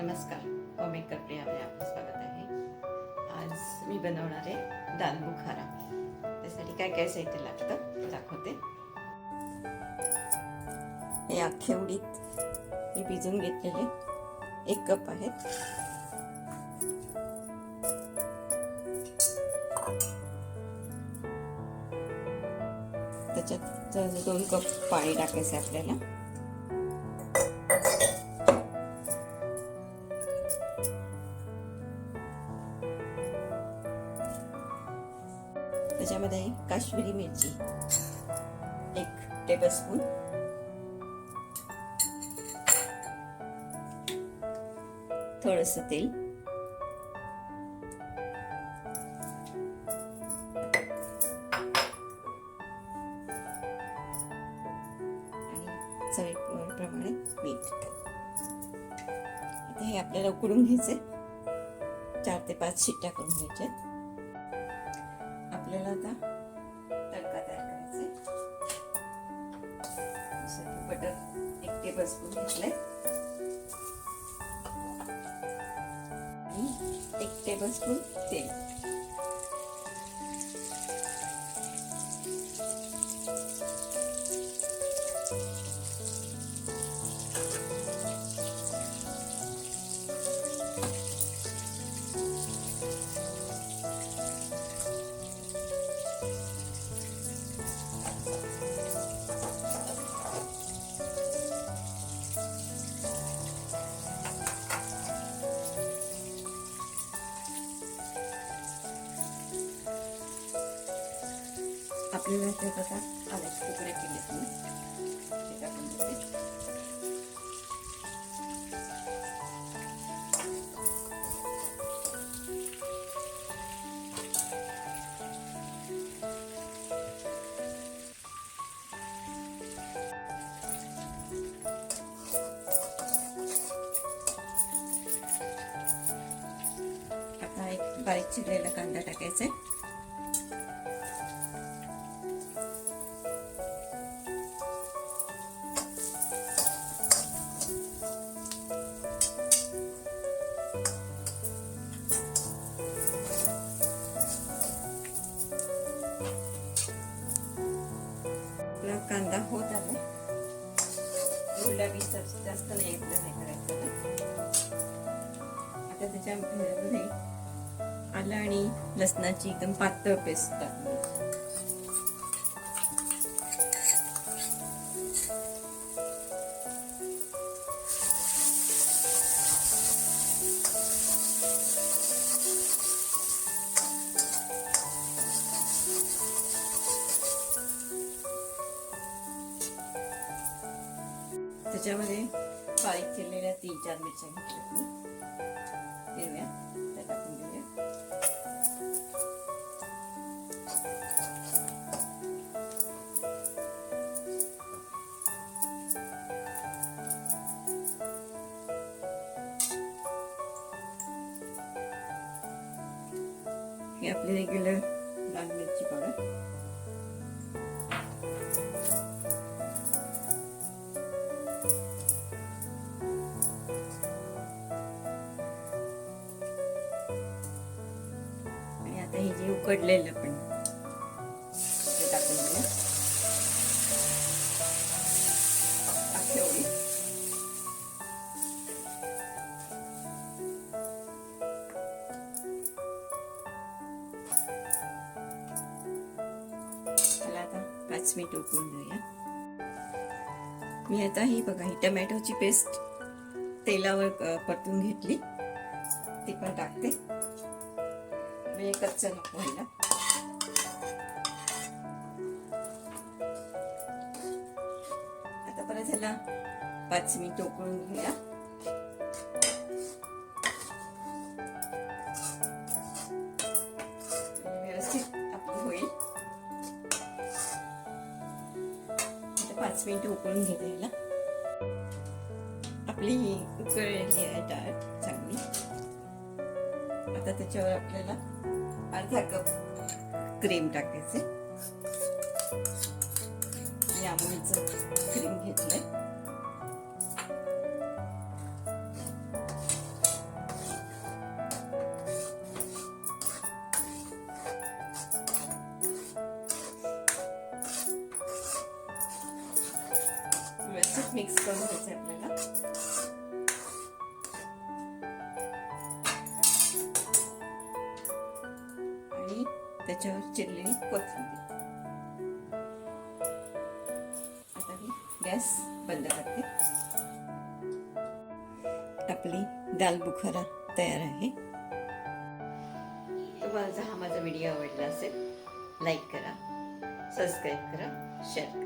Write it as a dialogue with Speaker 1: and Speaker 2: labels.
Speaker 1: नमस्कार, होममेकर प्रियामध्ये आपलं स्वागत आहे. आज मी बनवणार आहे दाल बुखारा. त्यासाठी काय काय साहित्य लागतं दाखवते. हे अख्खे उडीद मी भिजून घेतलेले 1 कप आहेत. त्याच्यात 2 कप पाणी टाकायचं आपल्याला. त्याच्यामध्ये काश्मीरी मिरची 1 टेबलस्पून, थोडंसं तेल, आणि चवीप्रमाणे मीठ. आता हे आपल्याला उकळून घ्यायचे. 4 ते 5 शिट्ट्या करून घ्यायच्या. आपल्याला आता तडका तयार करायचा आहे. बटर 1 टेबलस्पून घेतलंय आणि 1 टेबलस्पून तेल. आपल्याला त्यात आता आल्याचे तुकडे केलेत मी ते टाकून देते. आता एक बारीक चिरलेला कांदा टाकायचा आहे. कांदा होत आला. गुलाबी जास्त नाही करायचं. आता त्याच्यामध्ये आलं आणि लसणाची एकदम पातळ पेस्ट टाकली. त्याच्यामध्ये बारीक चिरलेल्या 3-4 मिरच्या घेतल्यात मी हिरव्या, त्या टाकून घेऊया. हे आपली रेग्युलर लाल मिरची पावडर. हे जे उकडलेलं पण ते टाकून घेऊया. त्याला आता 5 मिनिट उकळून घेऊया. मी आता ही बघा, ही टमॅटोची पेस्ट तेलावर परतून घेतली, ती पण टाकते. म्हणजे कच्चं नको व्हायला. आता परत ह्याला 5 मिनिट उकळून घेऊया. व्यवस्थित आपली होईल. आता 5 मिनिट उकळून घेते ह्याला. आपली उकळलेली आहे डाळ चांगली. आता त्याच्यावर आपल्याला अर्धा कप क्रीम टाकायचे. मी अमूलचं क्रीम घेतलंय. व्यवस्थित मिक्स करून घ्यायचं आहे आपल्याला. आणि त्याच्यावर चिरलेली कोथिंबीर. आता मी गॅस बंद करते. आपली दाल बुखारा तयार आहे. तुम्हाला जर हा माझा व्हिडिओ आवडला असेल, लाईक करा, सबस्क्राईब करा, शेअर करा.